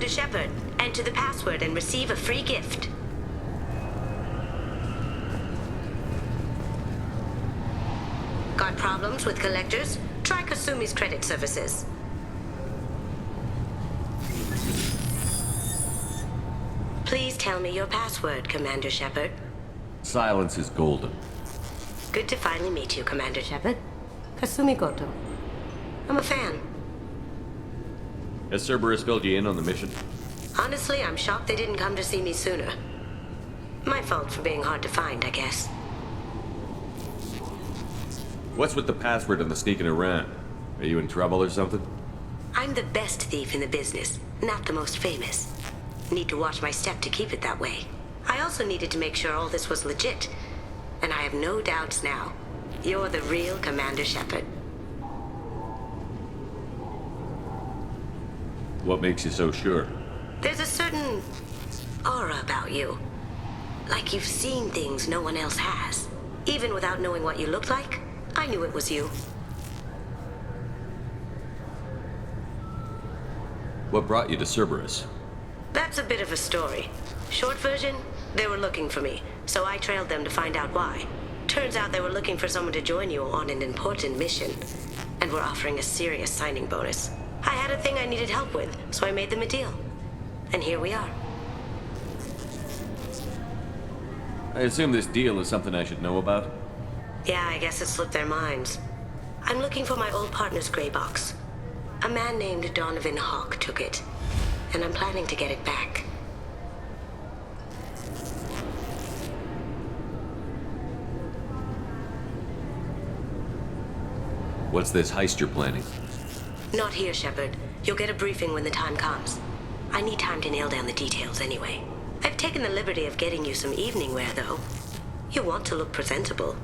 Commander Shepard, enter the password and receive a free gift. Got problems with collectors? Try Kasumi's credit services. Please tell me your password, Commander Shepard. Silence is golden. Good to finally meet you, Commander Shepard. Kasumi Goto. I'm a fan. Has Cerberus filled you in on the mission? Honestly, I'm shocked they didn't come to see me sooner. My fault for being hard to find, I guess. What's with the password and the sneaking around? Are you in trouble or something? I'm the best thief in the business, not the most famous. Need to watch my step to keep it that way. I also needed to make sure all this was legit. And I have no doubts now. You're the real Commander Shepard. What makes you so sure? There's a certain aura about you. Like you've seen things no one else has. Even without knowing what you looked like, I knew it was you. What brought you to Cerberus? That's a bit of a story. Short version, they were looking for me, so I trailed them to find out why. Turns out they were looking for someone to join you on an important mission, and were offering a serious signing bonus. I had a thing I needed help with, so I made them a deal. And here we are. I assume this deal is something I should know about? Yeah, I guess it slipped their minds. I'm looking for my old partner's gray box. A man named Donovan Hawk took it, and I'm planning to get it back. What's this heist you're planning? Not here, Shepard. You'll get a briefing when the time comes. I need time to nail down the details anyway. I've taken the liberty of getting you some evening wear, though. You want to look presentable.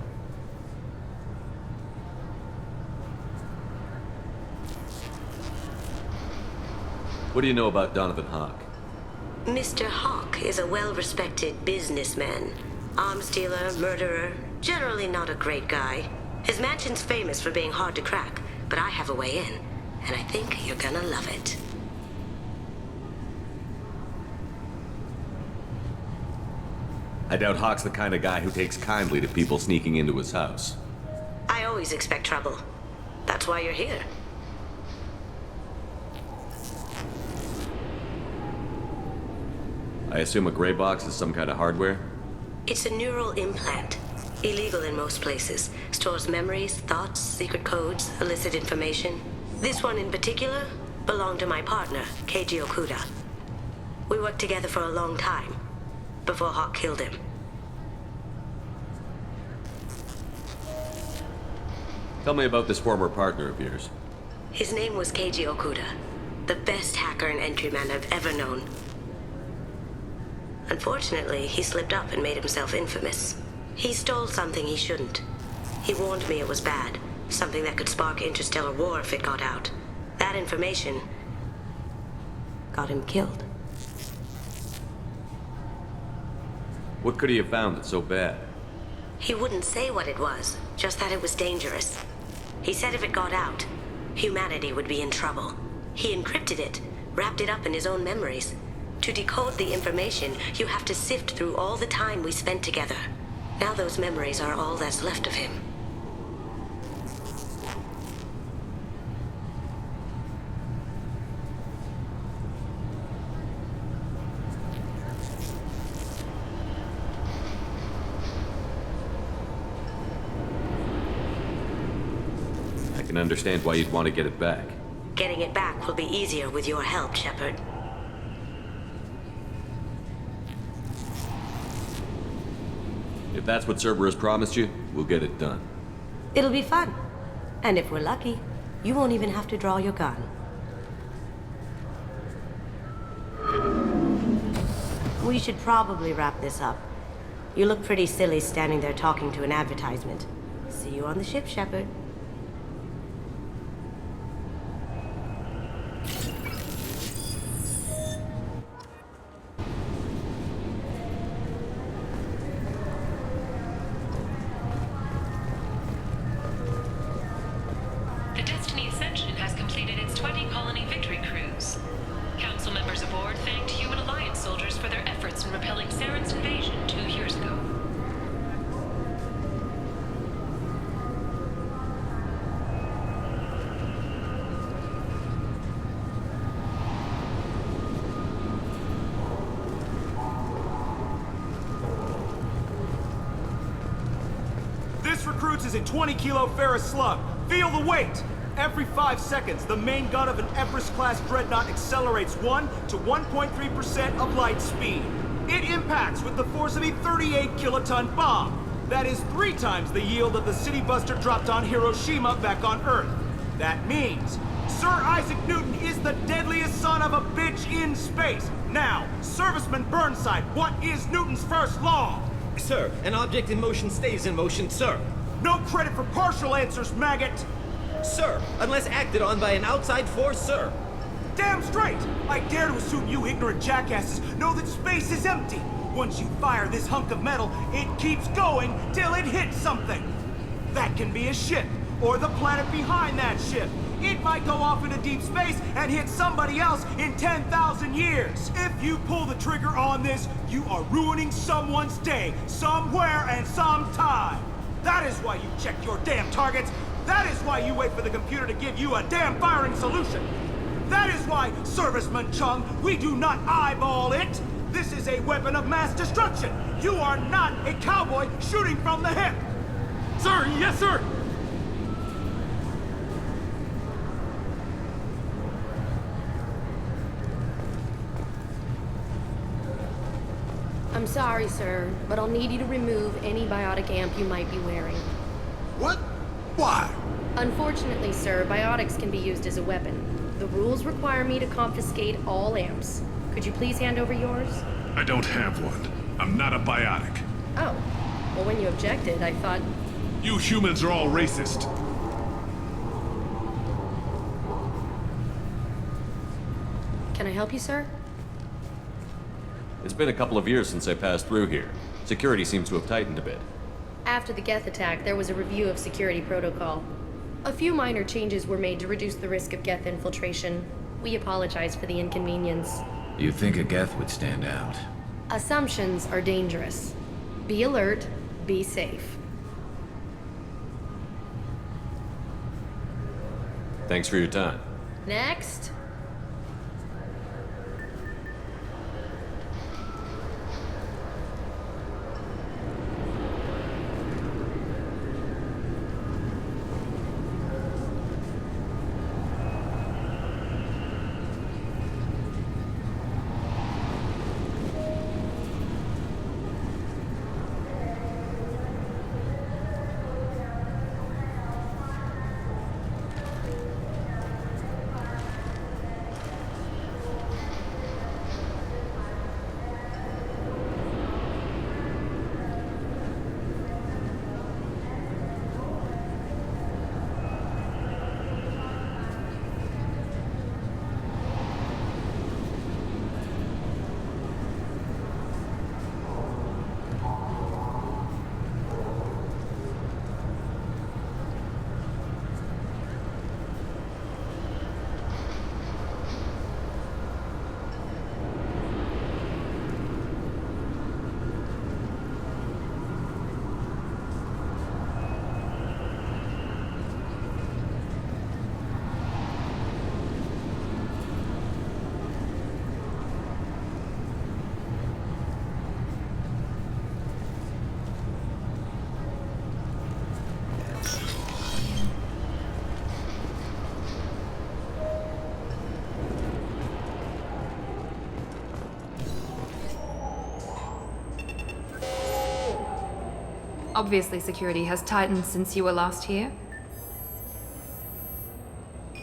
What do you know about Donovan Hawk? Mr. Hawk is a well-respected businessman. Arms dealer, murderer, generally not a great guy. His mansion's famous for being hard to crack, but I have a way in, and I think you're gonna love it. I doubt Hawk's the kind of guy who takes kindly to people sneaking into his house. I always expect trouble. That's why you're here. I assume a gray box is some kind of hardware? It's a neural implant. Illegal in most places. Stores memories, thoughts, secret codes, illicit information. This one in particular belonged to my partner, Keiji Okuda. We worked together for a long time, before Hawk killed him. Tell me about this former partner of yours. His name was Keiji Okuda, the best hacker and entryman I've ever known. Unfortunately, he slipped up and made himself infamous. He stole something he shouldn't. He warned me it was bad, something that could spark interstellar war if it got out. That information got him killed. What could he have found that's so bad? He wouldn't say what it was, just that it was dangerous. He said if it got out, humanity would be in trouble. He encrypted it, wrapped it up in his own memories. To decode the information, you have to sift through all the time we spent together. Now those memories are all that's left of him. I can understand why you'd want to get it back. Getting it back will be easier with your help, Shepard. If that's what Cerberus promised you, we'll get it done. It'll be fun. And if we're lucky, you won't even have to draw your gun. We should probably wrap this up. You look pretty silly standing there talking to an advertisement. See you on the ship, Shepard. The Destiny Ascension has completed its 20-colony victory cruise. Council members aboard thanked Human Alliance soldiers for their efforts in repelling Saren's invasion 2 years ago. This recruits is a 20-kilo ferrous slug. Feel the weight! Every 5 seconds, the main gun of an Everest-class dreadnought accelerates 1 to 1.3% of light speed. It impacts with the force of a 38-kiloton bomb. That is 3 times the yield of the city buster dropped on Hiroshima back on Earth. That means Sir Isaac Newton is the deadliest son of a bitch in space. Now, Serviceman Burnside, what is Newton's first law? Sir, an object in motion stays in motion, sir. No credit for partial answers, maggot! Sir, unless acted on by an outside force, sir. Damn straight! I dare to assume you ignorant jackasses know that space is empty. Once you fire this hunk of metal, it keeps going till it hits something. That can be a ship, or the planet behind that ship. It might go off into deep space and hit somebody else in 10,000 years. If you pull the trigger on this, you are ruining someone's day, somewhere and sometime. That is why you check your damn targets. That is why you wait for the computer to give you a damn firing solution. That is why, Serviceman Chung, we do not eyeball it. This is a weapon of mass destruction. You are not a cowboy shooting from the hip. Sir, yes, sir! I'm sorry, sir, but I'll need you to remove any biotic amp you might be wearing. What? Why? Unfortunately, sir, biotics can be used as a weapon. The rules require me to confiscate all amps. Could you please hand over yours? I don't have one. I'm not a biotic. Oh. Well, when you objected, I thought... You humans are all racist. Can I help you, sir? It's been a couple of years since I passed through here. Security seems to have tightened a bit. After the Geth attack, there was a review of security protocol. A few minor changes were made to reduce the risk of Geth infiltration. We apologize for the inconvenience. You'd think a Geth would stand out. Assumptions are dangerous. Be alert, be safe. Thanks for your time. Next. Obviously, security has tightened since you were last here.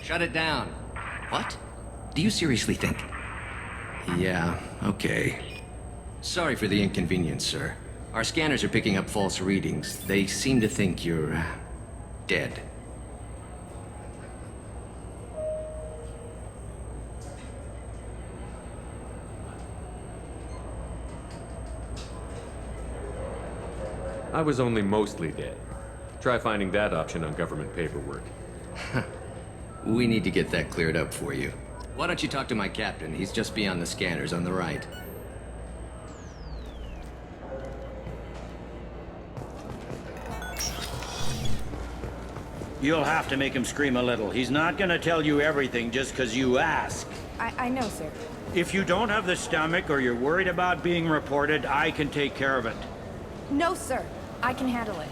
Shut it down. What? Do you seriously think? Yeah, okay. Sorry for the inconvenience, sir. Our scanners are picking up false readings. They seem to think you're... dead. I was only mostly dead. Try finding that option on government paperwork. We need to get that cleared up for you. Why don't you talk to my captain? He's just beyond the scanners on the right. You'll have to make him scream a little. He's not gonna tell you everything just because you ask. I know, sir. If you don't have the stomach or you're worried about being reported, I can take care of it. No, sir. I can handle it.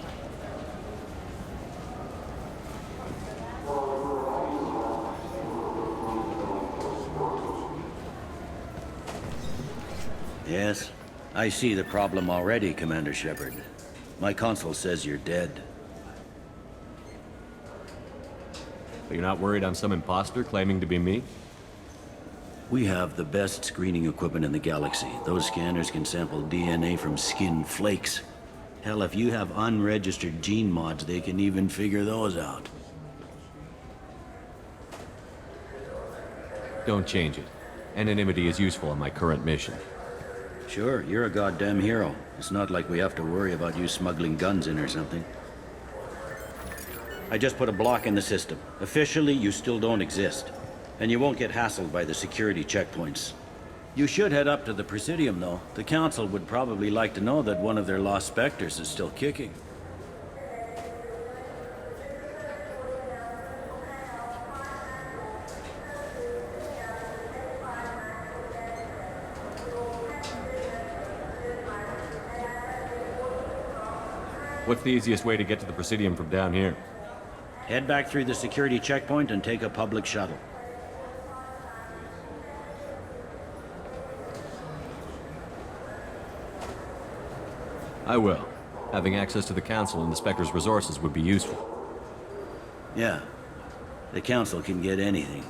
Yes, I see the problem already, Commander Shepard. My console says you're dead. But you're not worried I'm some imposter claiming to be me? We have the best screening equipment in the galaxy. Those scanners can sample DNA from skin flakes. Hell, if you have unregistered gene mods, they can even figure those out. Don't change it. Anonymity is useful on my current mission. Sure, you're a goddamn hero. It's not like we have to worry about you smuggling guns in or something. I just put a block in the system. Officially, you still don't exist. And you won't get hassled by the security checkpoints. You should head up to the Presidium, though. The Council would probably like to know that one of their lost specters is still kicking. What's the easiest way to get to the Presidium from down here? Head back through the security checkpoint and take a public shuttle. I will. Having access to the Council and the Spectre's resources would be useful. Yeah. The Council can get anything.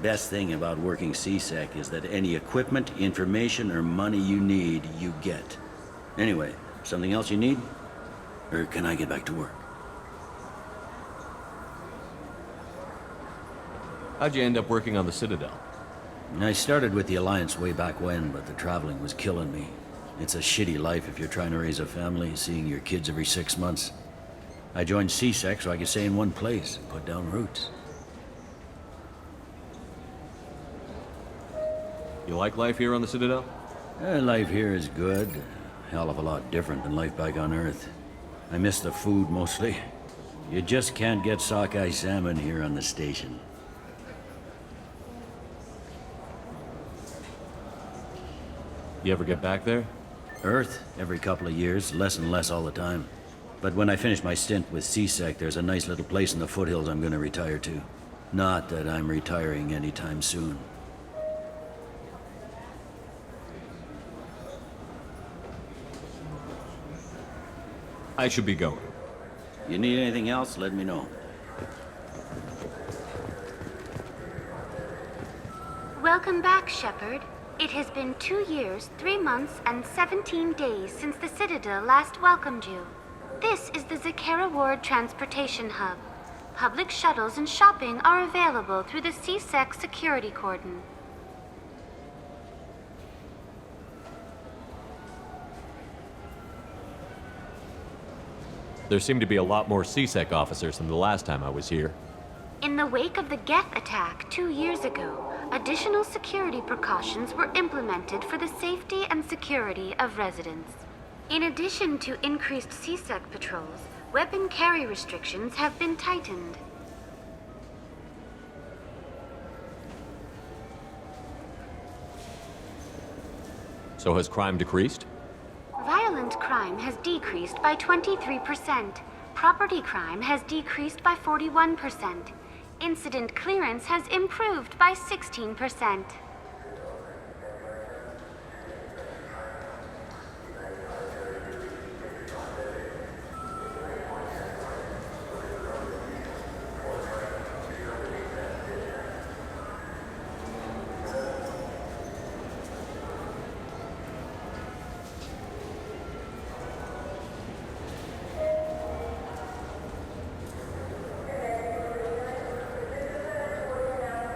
Best thing about working CSEC is that any equipment, information, or money you need, you get. Anyway, something else you need? Or can I get back to work? How'd you end up working on the Citadel? I started with the Alliance way back when, but the traveling was killing me. It's a shitty life if you're trying to raise a family, seeing your kids every 6 months. I joined CSEC so I could stay in one place and put down roots. You like life here on the Citadel? Life here is good. Hell of a lot different than life back on Earth. I miss the food mostly. You just can't get sockeye salmon here on the station. You ever get back there? Earth, every couple of years, less and less all the time. But when I finish my stint with CSEC, there's a nice little place in the foothills I'm gonna retire to. Not that I'm retiring anytime soon. I should be going. You need anything else, let me know. Welcome back, Shepard. It has been 2 years, 3 months, and 17 days since the Citadel last welcomed you. This is the Zakera Ward Transportation Hub. Public shuttles and shopping are available through the CSEC security cordon. There seem to be a lot more CSEC officers than the last time I was here. In the wake of the Geth attack 2 years ago, additional security precautions were implemented for the safety and security of residents. In addition to increased CSEC patrols, weapon carry restrictions have been tightened. So has crime decreased? Violent crime has decreased by 23%. Property crime has decreased by 41%. Incident clearance has improved by 16%.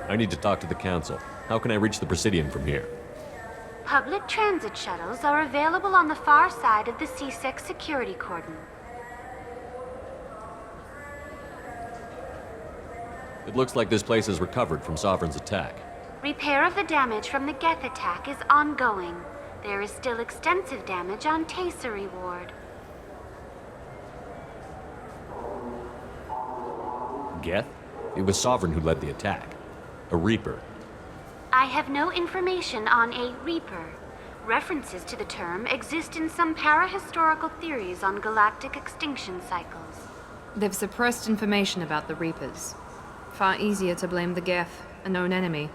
I need to talk to the Council. How can I reach the Presidium from here? Public transit shuttles are available on the far side of the CSEC security cordon. It looks like this place has recovered from Sovereign's attack. Repair of the damage from the Geth attack is ongoing. There is still extensive damage on Tali'Zorah Ward. Geth? It was Sovereign who led the attack. A Reaper. I have no information on a Reaper. References to the term exist in some parahistorical theories on galactic extinction cycles. They've suppressed information about the Reapers. Far easier to blame the Geth, a known enemy.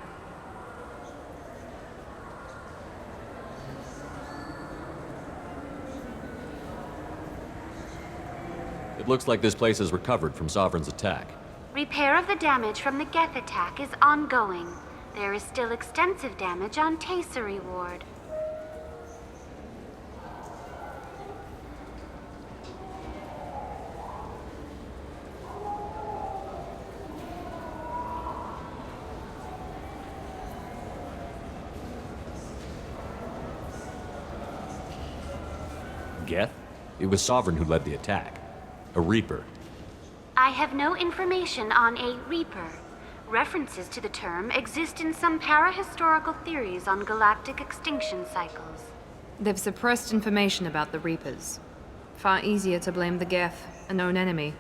It looks like this place has recovered from Sovereign's attack. Repair of the damage from the Geth attack is ongoing. There is still extensive damage on Tali'Zorah Ward. Geth? It was Sovereign who led the attack. A Reaper. I have no information on a Reaper. References to the term exist in some parahistorical theories on galactic extinction cycles. They've suppressed information about the Reapers. Far easier to blame the Geth, a known enemy.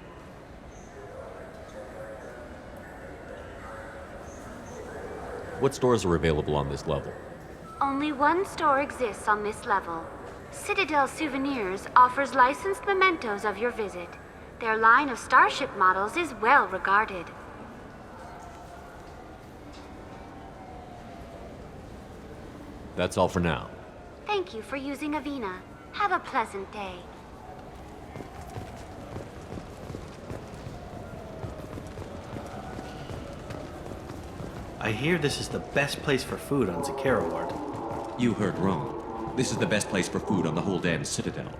What stores are available on this level? Only one store exists on this level. Citadel Souvenirs offers licensed mementos of your visit. Their line of starship models is well regarded. That's all for now. Thank you for using Avina. Have a pleasant day. I hear this is the best place for food on Zakera Ward. You heard wrong. This is the best place for food on the whole damn Citadel.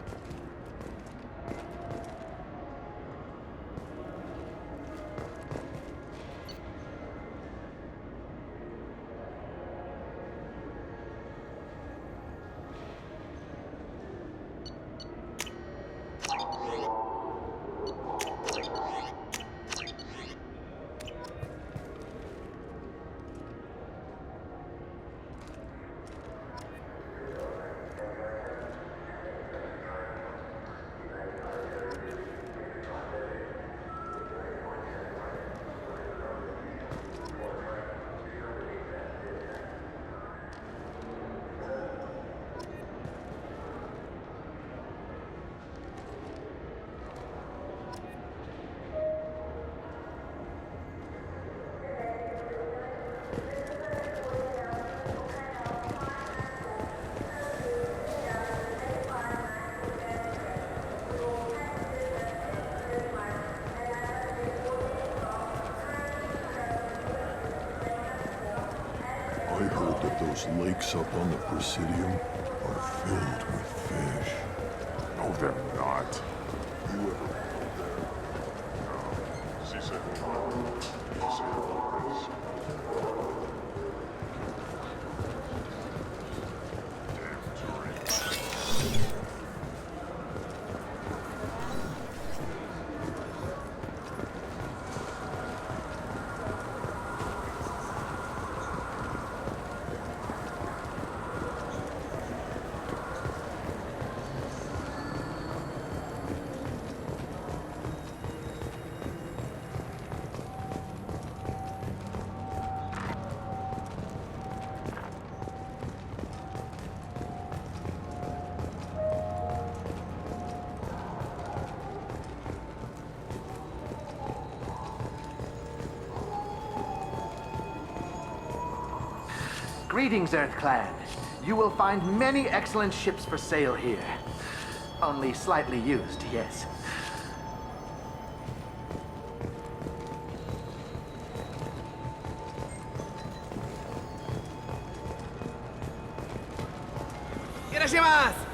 Those lakes up on the Presidium are filled with fish. No, they're not. You ever she said Greetings, Earth Clan. You will find many excellent ships for sale here. Only slightly used, yes. Irashimasu!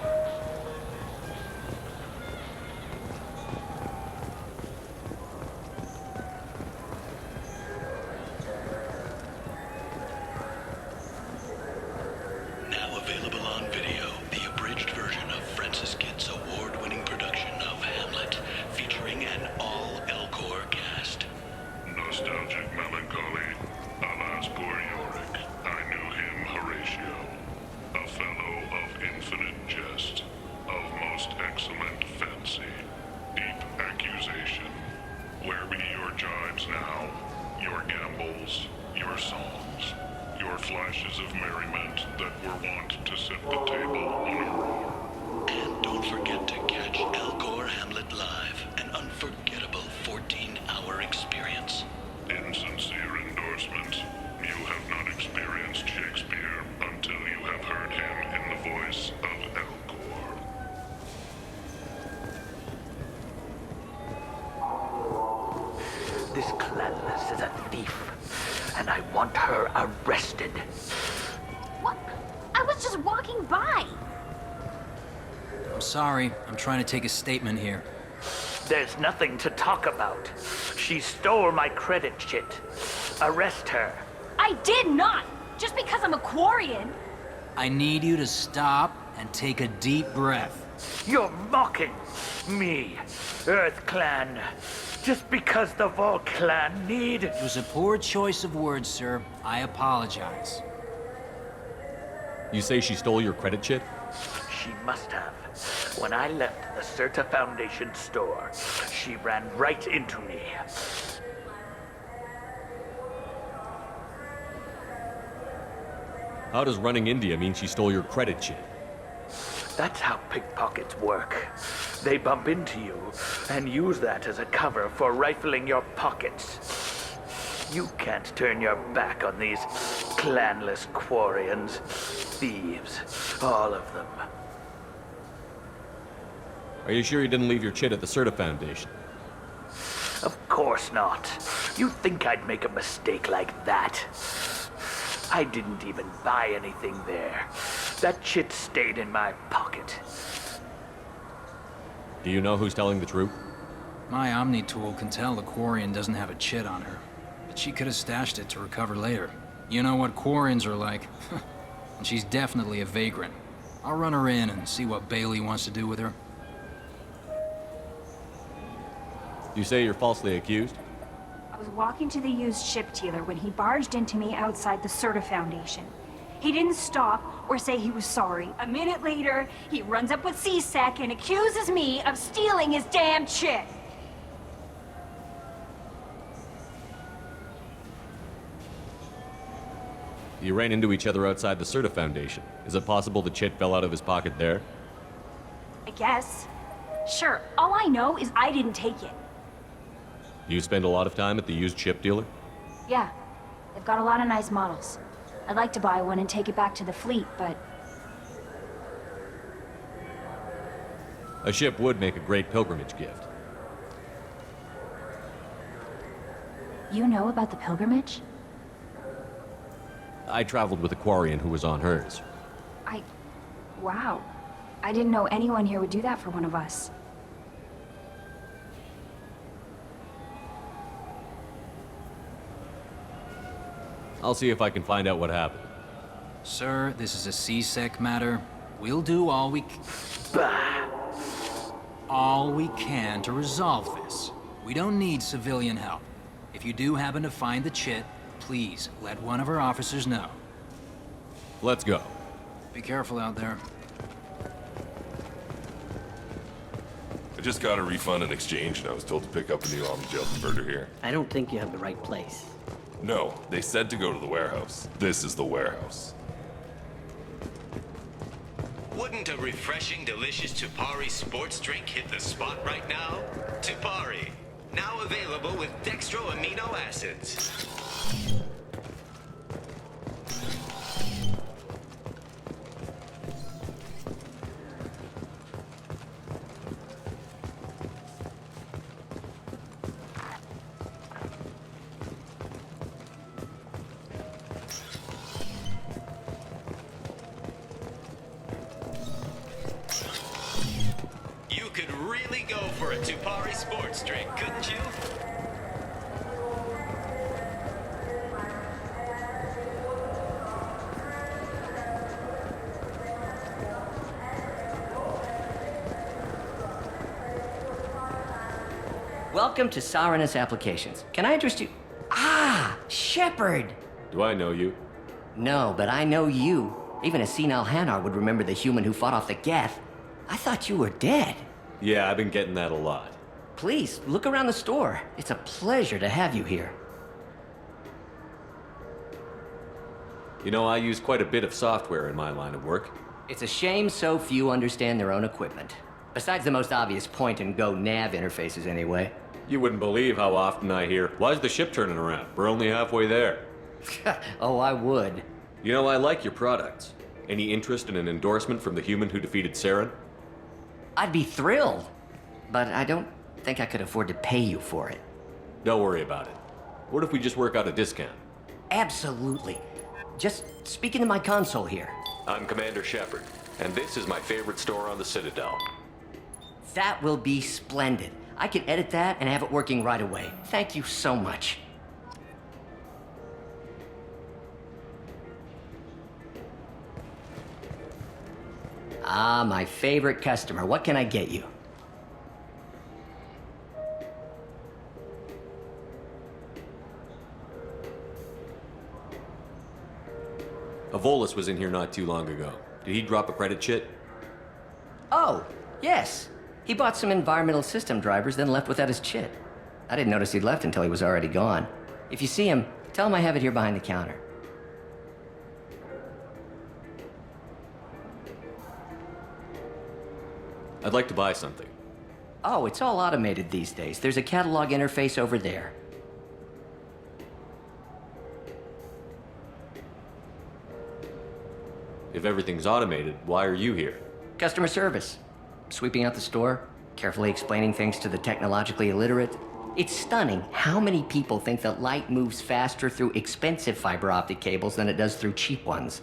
This clanless is a thief, and I want her arrested. What? I was just walking by. I'm sorry. I'm trying to take a statement here. There's nothing to talk about. She stole my credit chit. Arrest her. I did not! Just because I'm a Quarian. I need you to stop and take a deep breath. You're mocking me, Earth Clan. Just because the Vol Clan need... It was a poor choice of words, sir. I apologize. You say she stole your credit chit? She must have. When I left the Certa Foundation store, she ran right into me. How does running India mean she stole your credit chit? That's how pickpockets work. They bump into you and use that as a cover for rifling your pockets. You can't turn your back on these clanless Quarians. Thieves, all of them. Are you sure you didn't leave your chit at the Certa Foundation? Of course not. You think I'd make a mistake like that? I didn't even buy anything there. That chit stayed in my pocket. Do you know who's telling the truth? My Omni tool can tell the Quarian doesn't have a chit on her, but she could have stashed it to recover later. You know what Quarians are like. And she's definitely a vagrant. I'll run her in and see what Bailey wants to do with her. You say you're falsely accused? I was walking to the used ship dealer when he barged into me outside the Certa Foundation. He didn't stop or say he was sorry. A minute later, he runs up with C-Sec and accuses me of stealing his damn chit. You ran into each other outside the Certa Foundation. Is it possible the chit fell out of his pocket there? I guess. Sure, all I know is I didn't take it. Do you spend a lot of time at the used ship dealer? Yeah, they've got a lot of nice models. I'd like to buy one and take it back to the fleet, but... A ship would make a great pilgrimage gift. You know about the pilgrimage? I traveled with a Quarian who was on hers. Wow. I didn't know anyone here would do that for one of us. I'll see if I can find out what happened. Sir, this is a C-Sec matter. We'll do all we can to resolve this. We don't need civilian help. If you do happen to find the chit, please let one of our officers know. Let's go. Be careful out there. I just got a refund and exchange, and I was told to pick up a new on-the-jail converter here. I don't think you have the right place. No, they said to go to the warehouse. This is the warehouse. Wouldn't a refreshing, delicious Tupari sports drink hit the spot right now? Tupari, now available with dextro amino acids. You could really go for a Tupari sports drink, couldn't you? Welcome to Saranus Applications. Can I interest you? Ah, Shepard! Do I know you? No, but I know you. Even a senile Hanar would remember the human who fought off the Geth. I thought you were dead. Yeah, I've been getting that a lot. Please, look around the store. It's a pleasure to have you here. You know, I use quite a bit of software in my line of work. It's a shame so few understand their own equipment. Besides the most obvious point-and-go nav interfaces, anyway. You wouldn't believe how often I hear, "Why's the ship turning around? We're only halfway there." Oh, I would. You know, I like your products. Any interest in an endorsement from the human who defeated Saren? I'd be thrilled. But I don't think I could afford to pay you for it. Don't worry about it. What if we just work out a discount? Absolutely. Just speak into my console here. I'm Commander Shepard, and this is my favorite store on the Citadel. That will be splendid. I can edit that and have it working right away. Thank you so much. Ah, my favorite customer. What can I get you? Avolis was in here not too long ago. Did he drop a credit chit? Oh, yes. He bought some environmental system drivers, then left without his chit. I didn't notice he'd left until he was already gone. If you see him, tell him I have it here behind the counter. I'd like to buy something. Oh, it's all automated these days. There's a catalog interface over there. If everything's automated, why are you here? Customer service. Sweeping out the store, carefully explaining things to the technologically illiterate. It's stunning how many people think that light moves faster through expensive fiber optic cables than it does through cheap ones.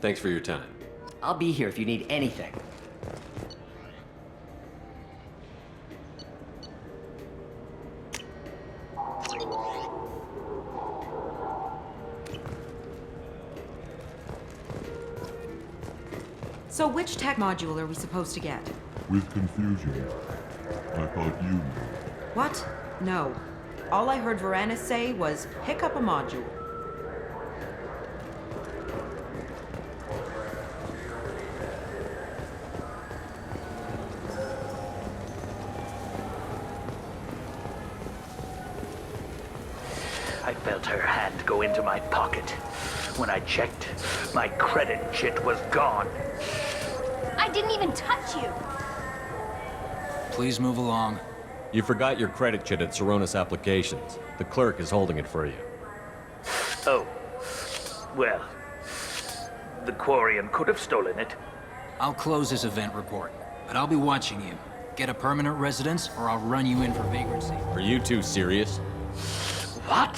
Thanks for your time. I'll be here if you need anything. So which tech module are we supposed to get? With confusion. I thought you knew. What? No. All I heard Varanus say was, pick up a module. I felt her hand go into my pocket. When I checked, my credit chit was gone. I didn't even touch you. Please move along. You forgot your credit chit at Saranus Applications. The clerk is holding it for you. Oh. Well, the Quarian could have stolen it. I'll close this event report, but I'll be watching you. Get a permanent residence, or I'll run you in for vagrancy. Are you two serious? What?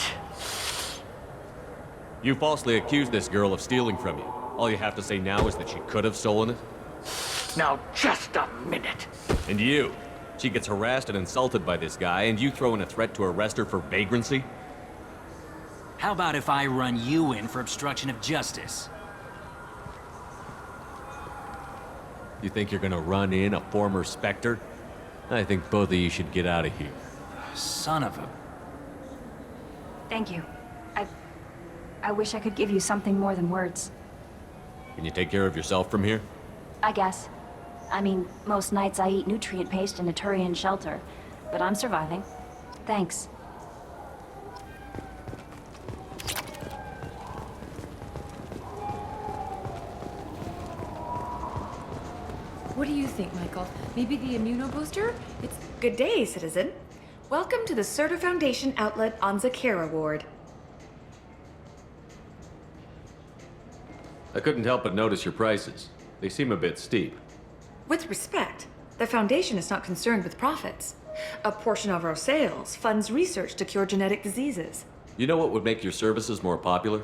You falsely accused this girl of stealing from you. All you have to say now is that she could have stolen it? Now, just a minute. And you? She gets harassed and insulted by this guy, and you throw in a threat to arrest her for vagrancy? How about if I run you in for obstruction of justice? You think you're gonna run in a former Spectre? I think both of you should get out of here. Son of a... Thank you. I wish I could give you something more than words. Can you take care of yourself from here? I guess. I mean, most nights I eat nutrient paste in a Turian shelter, but I'm surviving. Thanks. What do you think, Michael? Maybe the immunobooster? It's good day, citizen. Welcome to the Serta Foundation outlet on Zakera Ward. I couldn't help but notice your prices. They seem a bit steep. With respect, the Foundation is not concerned with profits. A portion of our sales funds research to cure genetic diseases. You know what would make your services more popular?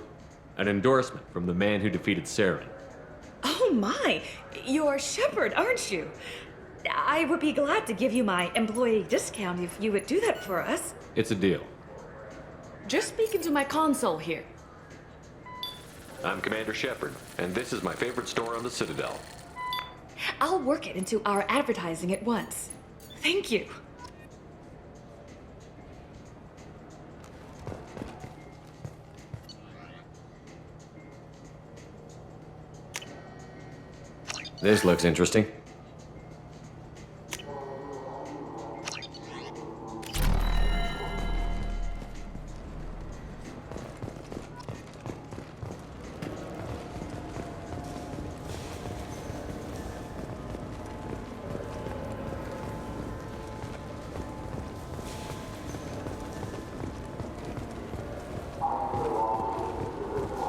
An endorsement from the man who defeated Saren. Oh my! You're Shepard, aren't you? I would be glad to give you my employee discount if you would do that for us. It's a deal. Just speak into my console here. I'm Commander Shepard, and this is my favorite store on the Citadel. I'll work it into our advertising at once. Thank you. This looks interesting.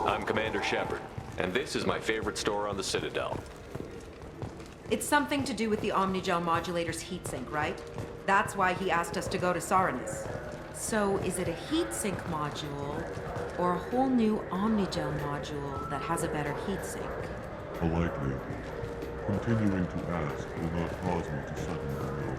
I'm Commander Shepard, and this is my favorite store on the Citadel. It's something to do with the Omnigel modulator's heatsink, right? That's why he asked us to go to Saranus. So, is it a heatsink module, or a whole new Omnigel module that has a better heatsink? Politely, continuing to ask will not cause me to suddenly know.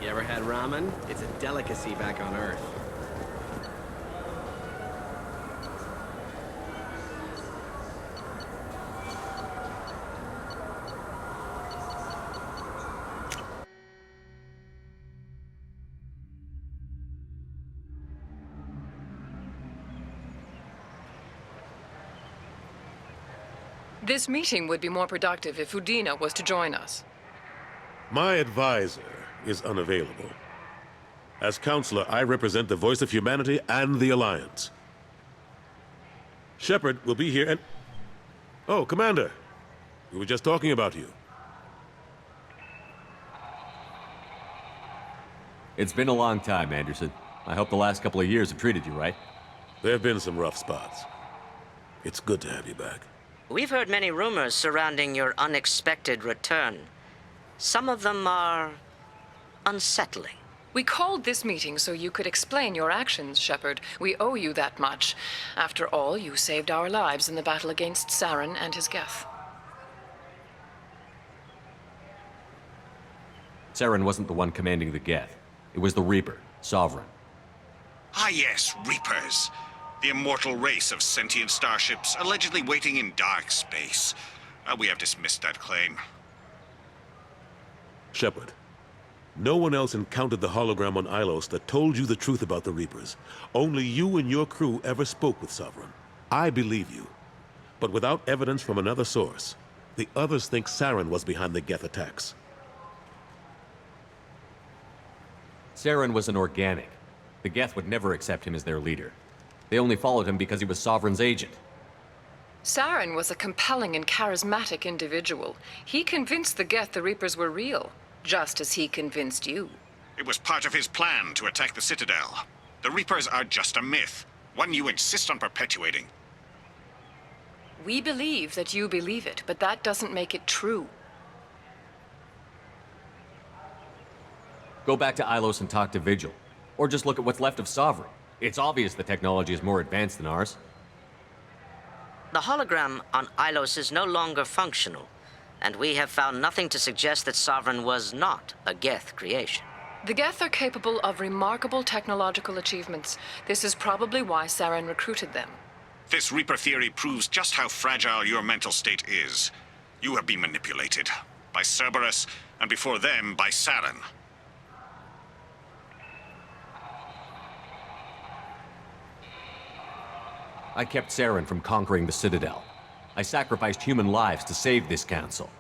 You ever had ramen? It's a delicacy back on Earth. This meeting would be more productive if Udina was to join us. My advisor is unavailable. As counselor, I represent the voice of humanity and the Alliance. Shepard will be here and... Oh, Commander. We were just talking about you. It's been a long time, Anderson. I hope the last couple of years have treated you right. There have been some rough spots. It's good to have you back. We've heard many rumors surrounding your unexpected return. Some of them are unsettling. We called this meeting so you could explain your actions, Shepard. We owe you that much. After all, you saved our lives in the battle against Saren and his Geth. Saren wasn't the one commanding the Geth. It was the Reaper, Sovereign. Ah yes, Reapers. The immortal race of sentient starships allegedly waiting in dark space. We have dismissed that claim. Shepard, no one else encountered the hologram on Ilos that told you the truth about the Reapers. Only you and your crew ever spoke with Sovereign. I believe you. But without evidence from another source, the others think Saren was behind the Geth attacks. Saren was an organic. The Geth would never accept him as their leader. They only followed him because he was Sovereign's agent. Saren was a compelling and charismatic individual. He convinced the Geth the Reapers were real, just as he convinced you. It was part of his plan to attack the Citadel. The Reapers are just a myth, one you insist on perpetuating. We believe that you believe it, but that doesn't make it true. Go back to Ilos and talk to Vigil. Or just look at what's left of Sovereign. It's obvious the technology is more advanced than ours. The hologram on Ilos is no longer functional, and we have found nothing to suggest that Sovereign was not a Geth creation. The Geth are capable of remarkable technological achievements. This is probably why Saren recruited them. This Reaper theory proves just how fragile your mental state is. You have been manipulated. By Cerberus, and before them, by Saren. I kept Saren from conquering the Citadel. I sacrificed human lives to save this council.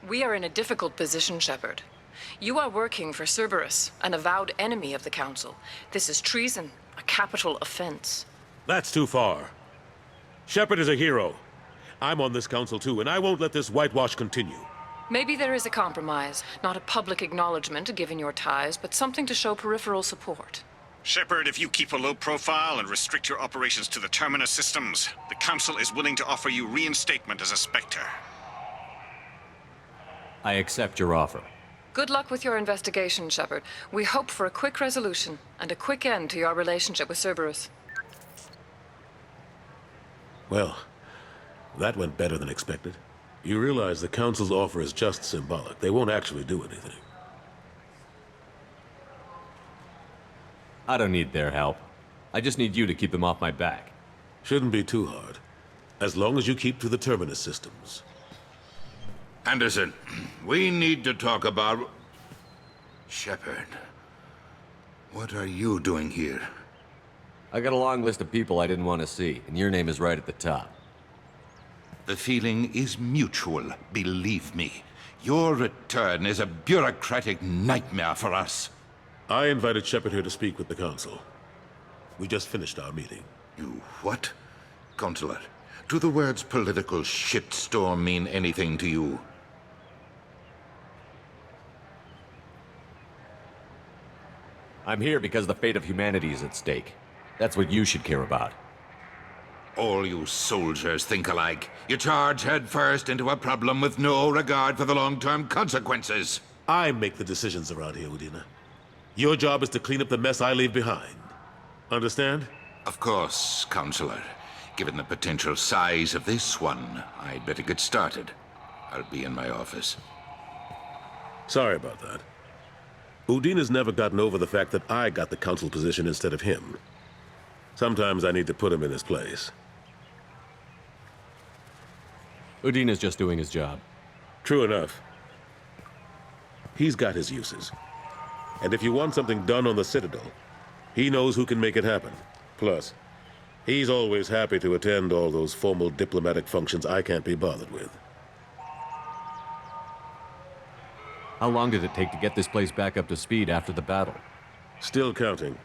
We are in a difficult position, Shepard. You are working for Cerberus, an avowed enemy of the Council. This is treason, a capital offense. That's too far. Shepard is a hero. I'm on this council too, and I won't let this whitewash continue. Maybe there is a compromise. Not a public acknowledgement given your ties, but something to show peripheral support. Shepard, if you keep a low profile and restrict your operations to the Terminus systems, the Council is willing to offer you reinstatement as a Spectre. I accept your offer. Good luck with your investigation, Shepard. We hope for a quick resolution and a quick end to your relationship with Cerberus. Well, that went better than expected. You realize the Council's offer is just symbolic. They won't actually do anything. I don't need their help. I just need you to keep them off my back. Shouldn't be too hard. As long as you keep to the Terminus systems. Anderson, we need to talk about... Shepard, what are you doing here? I got a long list of people I didn't want to see, and your name is right at the top. The feeling is mutual, believe me. Your return is a bureaucratic nightmare for us. I invited Shepard here to speak with the Council. We just finished our meeting. You what? Counselor, do the words political shitstorm mean anything to you? I'm here because the fate of humanity is at stake. That's what you should care about. All you soldiers think alike. You charge headfirst into a problem with no regard for the long-term consequences. I make the decisions around here, Udina. Your job is to clean up the mess I leave behind. Understand? Of course, Counselor. Given the potential size of this one, I'd better get started. I'll be in my office. Sorry about that. Udina's never gotten over the fact that I got the Council position instead of him. Sometimes I need to put him in his place. Udina's just doing his job. True enough. He's got his uses. And if you want something done on the Citadel, he knows who can make it happen. Plus, he's always happy to attend all those formal diplomatic functions I can't be bothered with. How long did it take to get this place back up to speed after the battle? Still counting.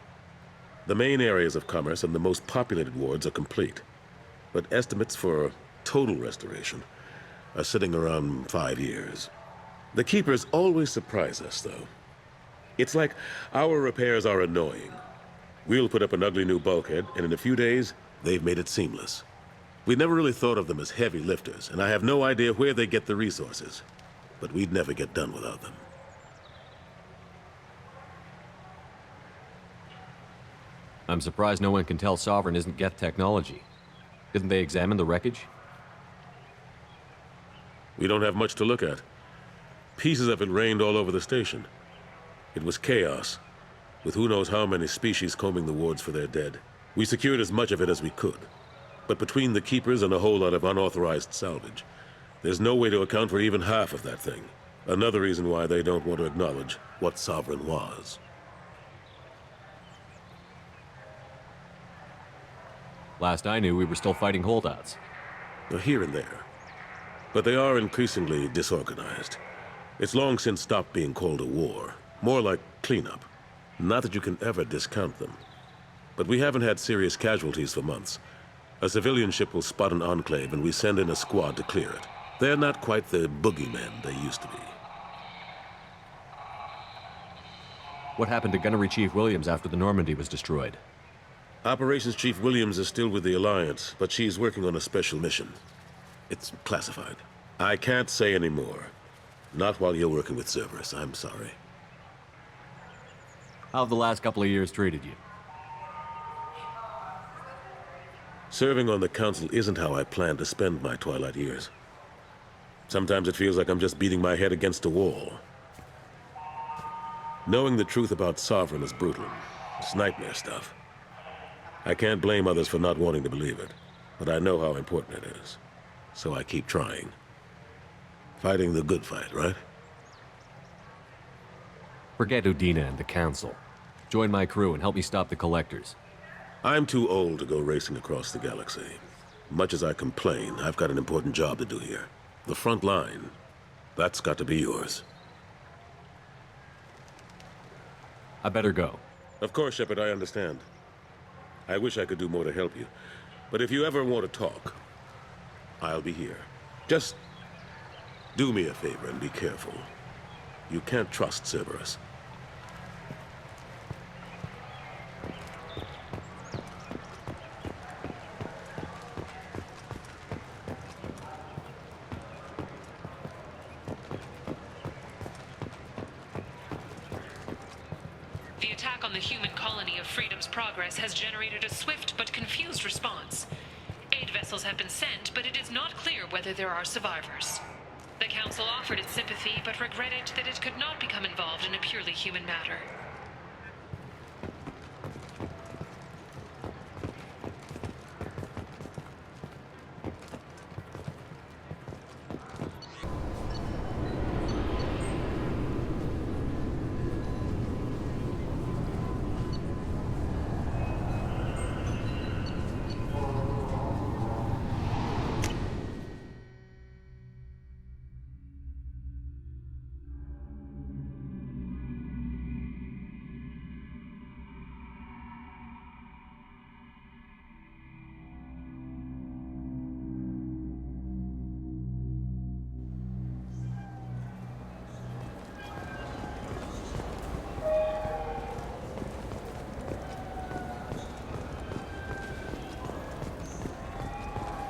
The main areas of commerce and the most populated wards are complete. But estimates for total restoration are sitting around 5 years. The Keepers always surprise us, though. It's like our repairs are annoying. We'll put up an ugly new bulkhead, and in a few days, they've made it seamless. We never really thought of them as heavy lifters, and I have no idea where they get the resources. But we'd never get done without them. I'm surprised no one can tell Sovereign isn't Geth technology. Didn't they examine the wreckage? We don't have much to look at. Pieces of it rained all over the station. It was chaos, with who knows how many species combing the wards for their dead. We secured as much of it as we could. But between the Keepers and a whole lot of unauthorized salvage, there's no way to account for even half of that thing. Another reason why they don't want to acknowledge what Sovereign was. Last I knew, we were still fighting holdouts. Here and there. But they are increasingly disorganized. It's long since stopped being called a war. More like cleanup. Not that you can ever discount them. But we haven't had serious casualties for months. A civilian ship will spot an enclave and we send in a squad to clear it. They're not quite the boogeymen they used to be. What happened to Gunnery Chief Williams after the Normandy was destroyed? Operations Chief Williams is still with the Alliance, but she's working on a special mission. It's classified. I can't say any more. Not while you're working with Cerberus, I'm sorry. How have the last couple of years treated you? Serving on the Council isn't how I plan to spend my twilight years. Sometimes it feels like I'm just beating my head against a wall. Knowing the truth about Sovereign is brutal. It's nightmare stuff. I can't blame others for not wanting to believe it, but I know how important it is. So I keep trying. Fighting the good fight, right? Forget Udina and the Council. Join my crew and help me stop the Collectors. I'm too old to go racing across the galaxy. Much as I complain, I've got an important job to do here. The front line, that's got to be yours. I better go. Of course, Shepard, I understand. I wish I could do more to help you. But if you ever want to talk, I'll be here. Just do me a favor and be careful. You can't trust Cerberus. The attack on the human colony of Freedom's Progress has generated a swift but confused response. Aid vessels have been sent, but it is not clear whether there are survivors. The Council offered its sympathy, but regretted that it could not become involved in a purely human matter.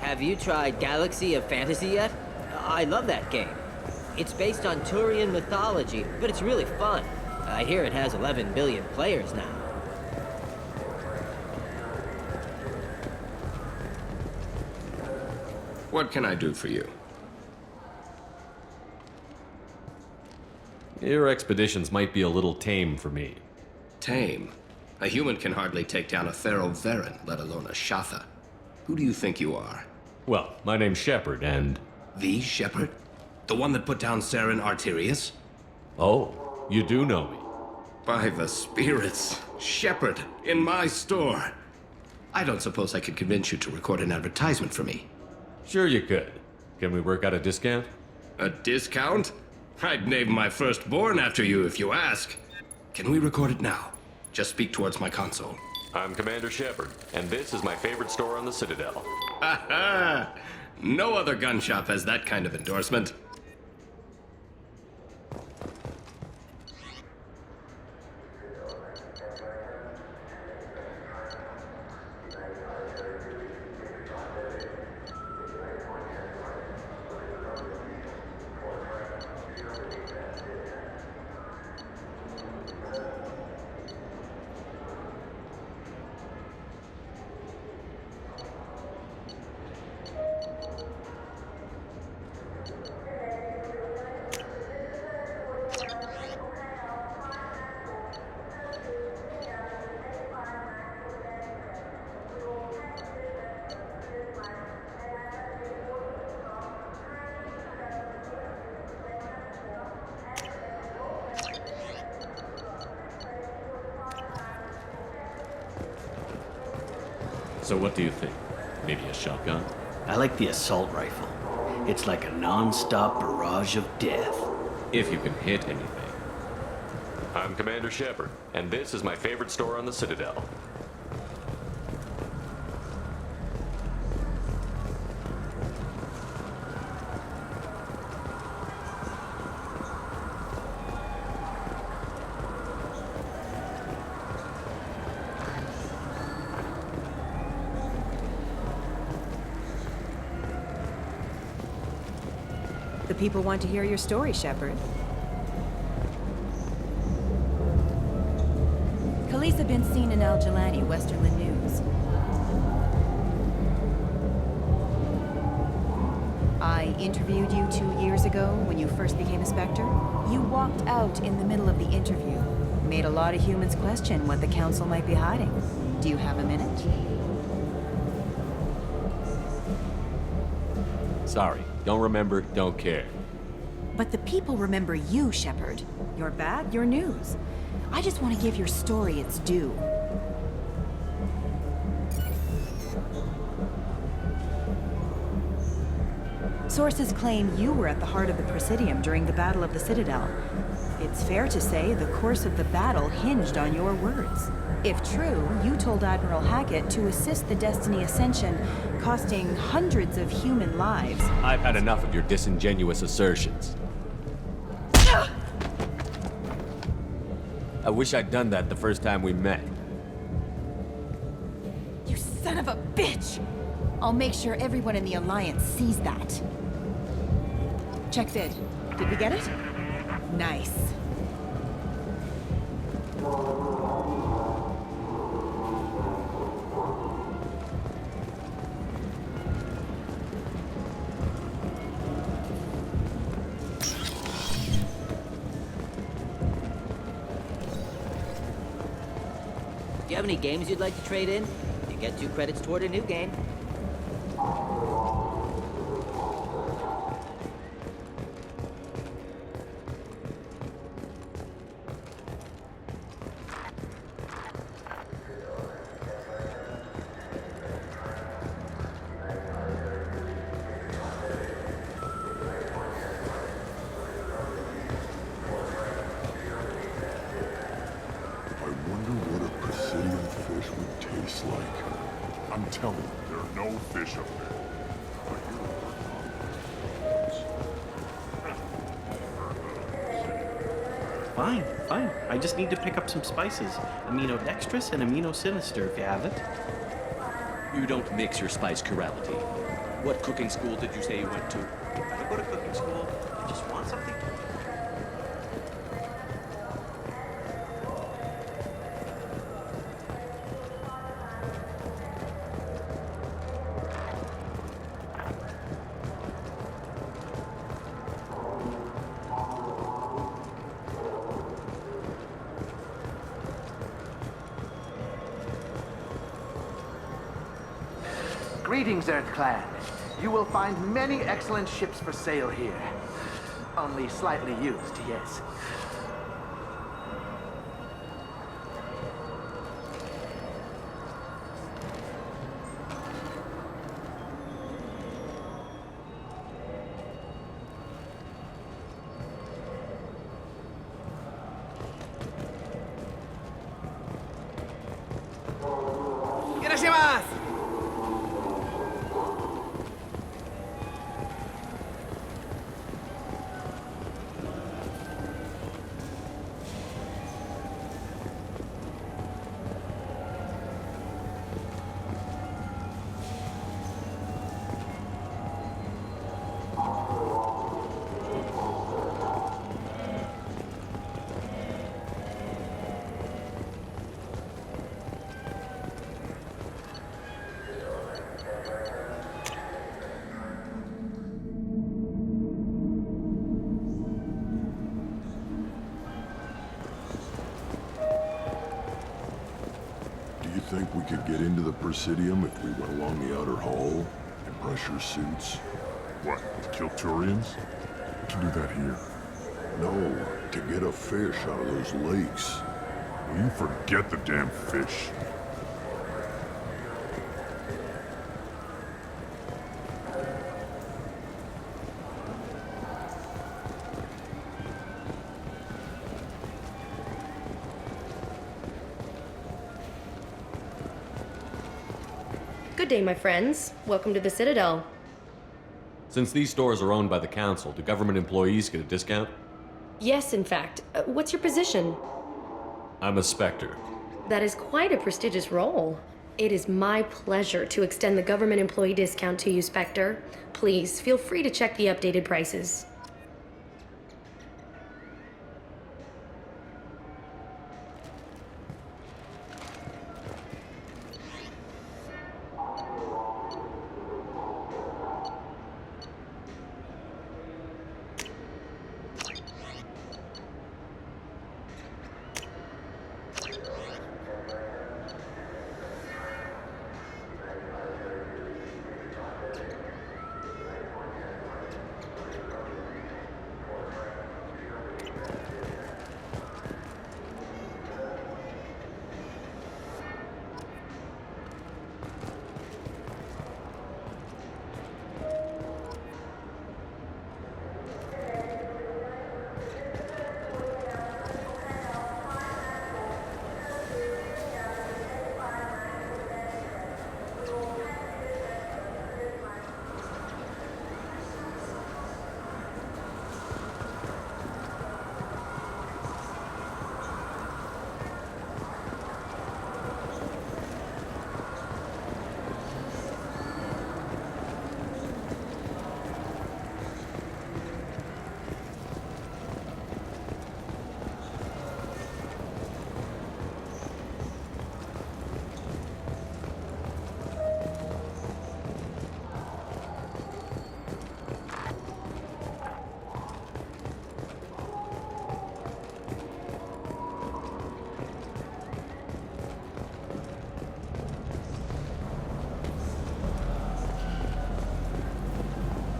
Have you tried Galaxy of Fantasy yet? I love that game. It's based on Turian mythology, but it's really fun. I hear it has 11 billion players now. What can I do for you? Your expeditions might be a little tame for me. Tame? A human can hardly take down a Thero Varen, let alone a Shatha. Who do you think you are? Well, my name's Shepard, and... The Shepard? The one that put down Saren Arterius? Oh, you do know me. By the spirits. Shepard, in my store. I don't suppose I could convince you to record an advertisement for me. Sure you could. Can we work out a discount? A discount? I'd name my firstborn after you if you ask. Can we record it now? Just speak towards my console. I'm Commander Shepard, and this is my favorite store on the Citadel. Ha ha! No other gun shop has that kind of endorsement. So what do you think? Maybe a shotgun? I like the assault rifle. It's like a non-stop barrage of death. If you can hit anything. I'm Commander Shepard, and this is my favorite store on the Citadel. The people want to hear your story, Shepard. Khaleesa been seen in Al Jelani, Westerland News. I interviewed you 2 years ago when you first became a Spectre. You walked out in the middle of the interview. Made a lot of humans question what the Council might be hiding. Do you have a minute? Sorry, don't remember, don't care. But the people remember you, Shepard. Your bad, your news. I just want to give your story its due. Sources claim you were at the heart of the Presidium during the Battle of the Citadel. It's fair to say the course of the battle hinged on your words. If true, you told Admiral Hackett to assist the Destiny Ascension, costing hundreds of human lives. I've had enough of your disingenuous assertions. I wish I'd done that the first time we met. You son of a bitch! I'll make sure everyone in the Alliance sees that. Check vid. Did we get it? Nice. Do you have any games you'd like to trade in? You get 2 credits toward a new game. I'm telling you, there are no fish up there. Fine, fine. I just need to pick up some spices. Amino-dextrous and amino-sinister, if you have it. You don't mix your spice chirality. What cooking school did you say you went to? I don't go to cooking school. I just want something to eat. Greetings, Earth Clan. You will find many excellent ships for sale here. Only slightly used, yes. Do you think we could get into the Presidium if we went along the outer hall in pressure suits? What, kill Turians? We can do that here. No, to get a fish out of those lakes. Will you forget the damn fish? Good day, my friends. Welcome to the Citadel. Since these stores are owned by the Council, do government employees get a discount? Yes, in fact. What's your position? I'm a Spectre. That is quite a prestigious role. It is my pleasure to extend the government employee discount to you, Spectre. Please, feel free to check the updated prices.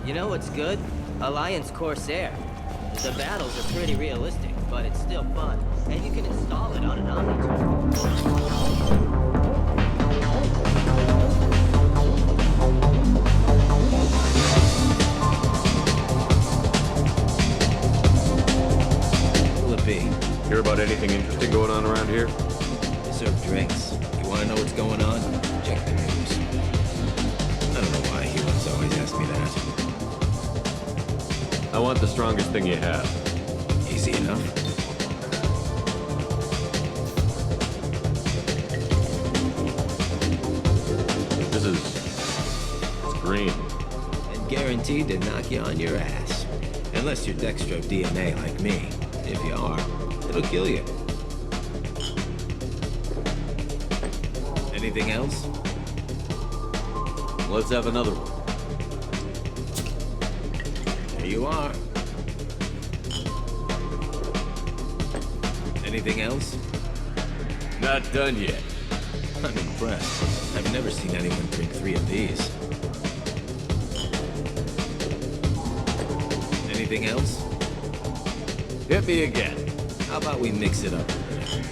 You know what's good? Alliance Corsair. The battles are pretty realistic, but it's still fun. And you can install it on an Hear about anything interesting going on around here? They serve drinks. You want to know what's going on? Check the news. I don't know why humans always ask me that. I want the strongest thing you have. Easy enough. It's green. And guaranteed to knock you on your ass. Unless you're Dextro DNA like me. If you are, it'll kill you. Anything else? Let's have another one. Here you are. Anything else? Not done yet. I'm impressed. I've never seen anyone drink 3 of these. Anything else? Hit me again. How about we mix it up?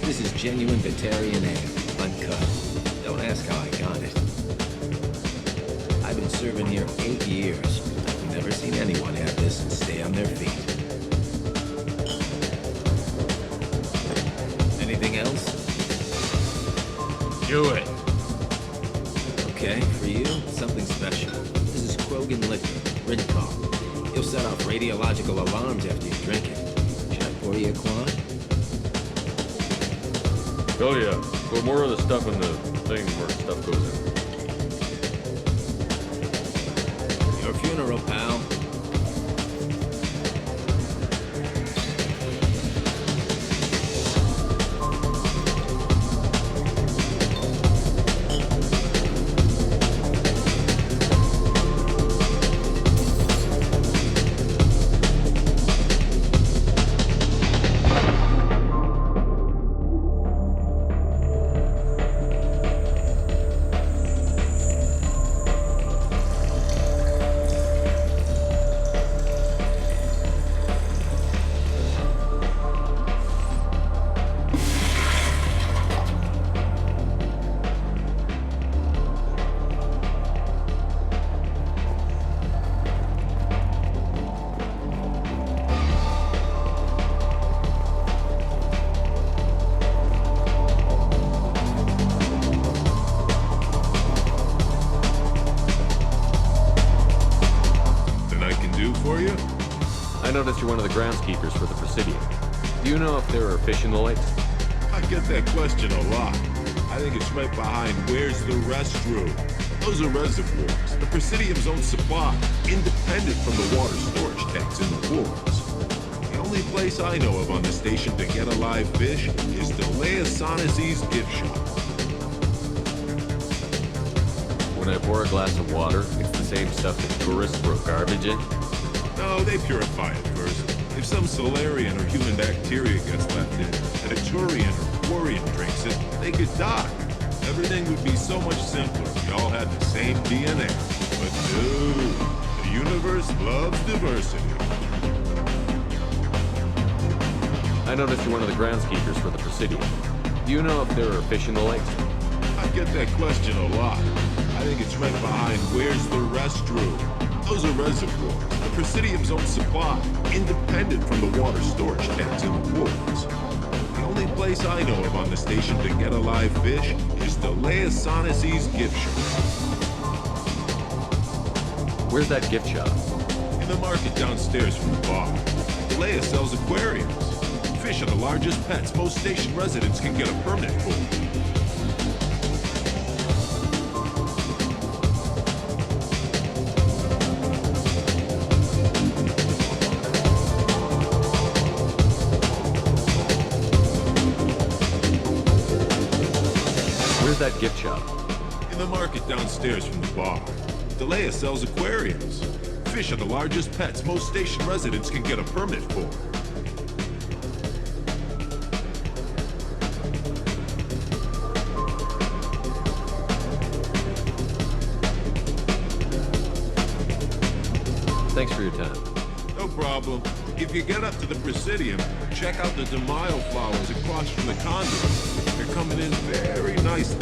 This is genuine Batarian ale, uncut. Don't ask how I got it. I've been serving here 8 years. I've never seen anyone have this and stay on their feet. Anything else? Do it. Okay, for you, something special. This is Krogan liquor, Rintal. You'll set off radiological alarms after you drink it. Should I pour you a quad? Oh yeah. Put more of the stuff in the thing where stuff goes in. Your funeral, pal. noticed you're one of the groundskeepers for the Presidium. Do you know if there are fish in the lakes? I get that question a lot. I think it's right behind where's the restroom. Those are reservoirs, the Presidium's own supply, independent from the water storage tanks in the wards. The only place I know of on the station to get a live fish is Tali'Zorah's gift shop. When I pour a glass of water, it's the same stuff that tourists throw garbage in? No, they purify it first. If some Solarian or human bacteria gets left in, and a Turian or Quarian drinks it, they could die. Everything would be so much simpler if we all had the same DNA. But no, the universe loves diversity. I noticed you're one of the groundskeepers for the Presidium. Do you know if there are fish in the lakes? I get that question a lot. I think it's right behind where's the restroom. Those are reservoirs, the Presidium's own supply, independent from the water storage tanks in the wards. The only place I know of on the station to get a live fish is Tali'Zorah's gift shop. Where's that gift shop? In the market downstairs from the bar. Talia sells aquariums. Fish are the largest pets most station residents can get a permit for. Where's that gift shop? In the market downstairs from the bar. Talia sells aquariums. Fish are the largest pets most station residents can get a permit for. Thanks for your time. No problem. If you get up to the Presidium, check out the DeMaio flowers across from the conduit. They're coming in very nicely.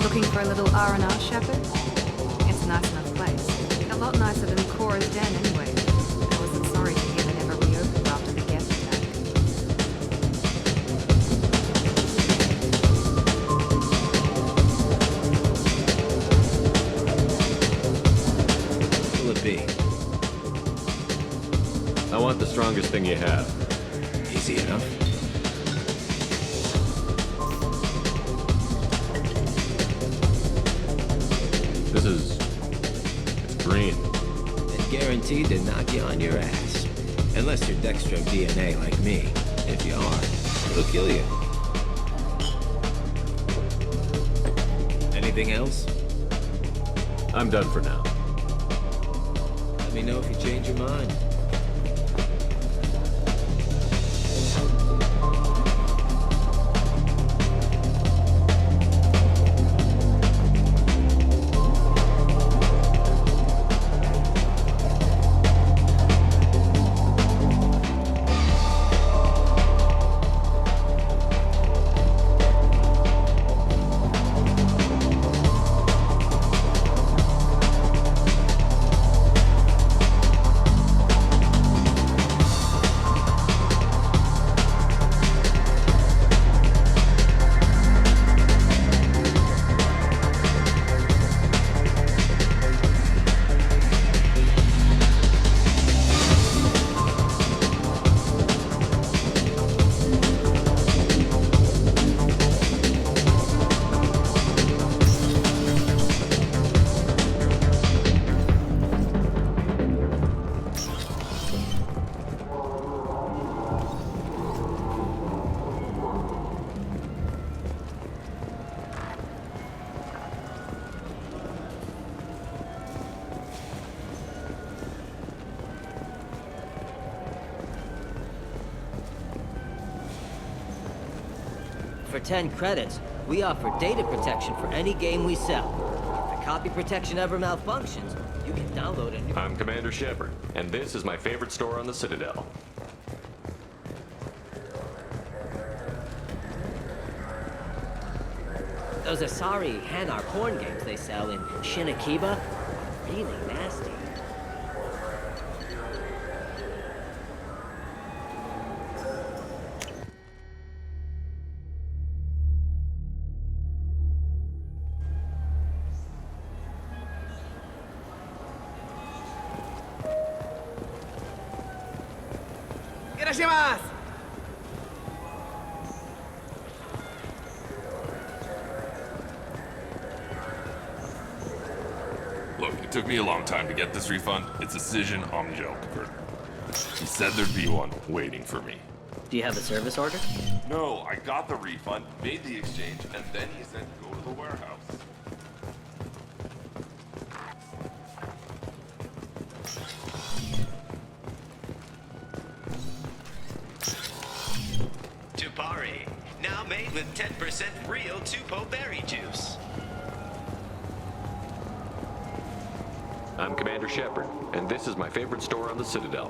Looking for a little R&R, Shepard? It's a nice enough place. A lot nicer than Cora's den, anyway. I wasn't sorry to hear they never reopened after the Geth attack. What will it be? I want the strongest thing you have. Easy enough. It's green. And guaranteed to knock you on your ass. Unless you're Dextro DNA like me. If you are, it'll kill you. Anything else? I'm done for now. Let me know if you change your mind. For 10 credits, we offer data protection for any game we sell. If the copy protection ever malfunctions, you can download a new... I'm Commander Shepard, and this is my favorite store on the Citadel. Those Asari Hanar porn games they sell in Shinakiba are really nasty. Look, it took me a long time to get this refund. It's a Cision Omnigel converter. He said there'd be one waiting for me. Do you have a service order? No, I got the refund, made the exchange, and then he said go to the warehouse. Tupari, now made with 10% real Tupo berry juice. I'm Commander Shepard, and this is my favorite store on the Citadel.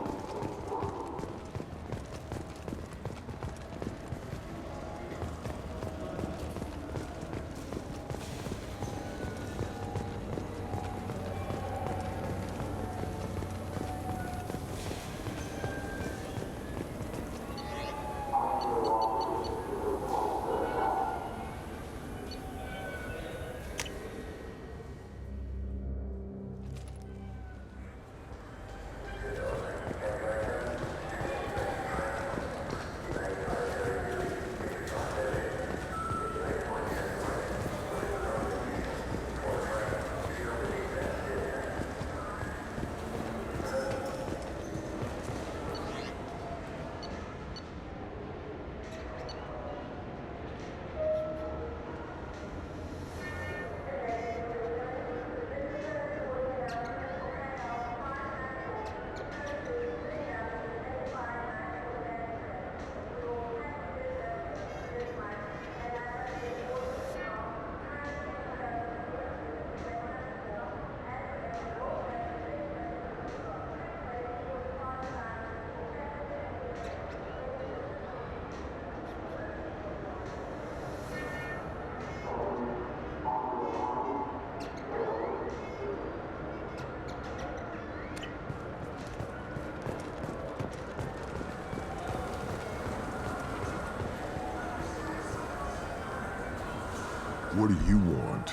What do you want?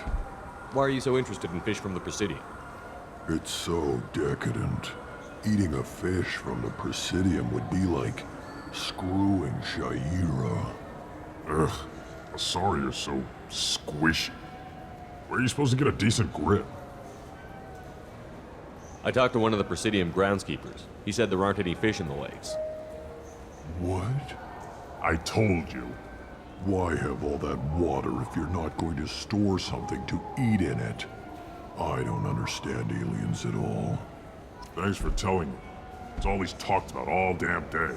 Why are you so interested in fish from the Presidium? It's so decadent. Eating a fish from the Presidium would be like screwing Shaira. Ugh, Asari are so squishy. Where are you supposed to get a decent grip? I talked to one of the Presidium groundskeepers. He said there aren't any fish in the lakes. What? I told you. Why have all that water if you're not going to store something to eat in it? I don't understand aliens at all. Thanks for telling me. It's all he's talked about all damn day.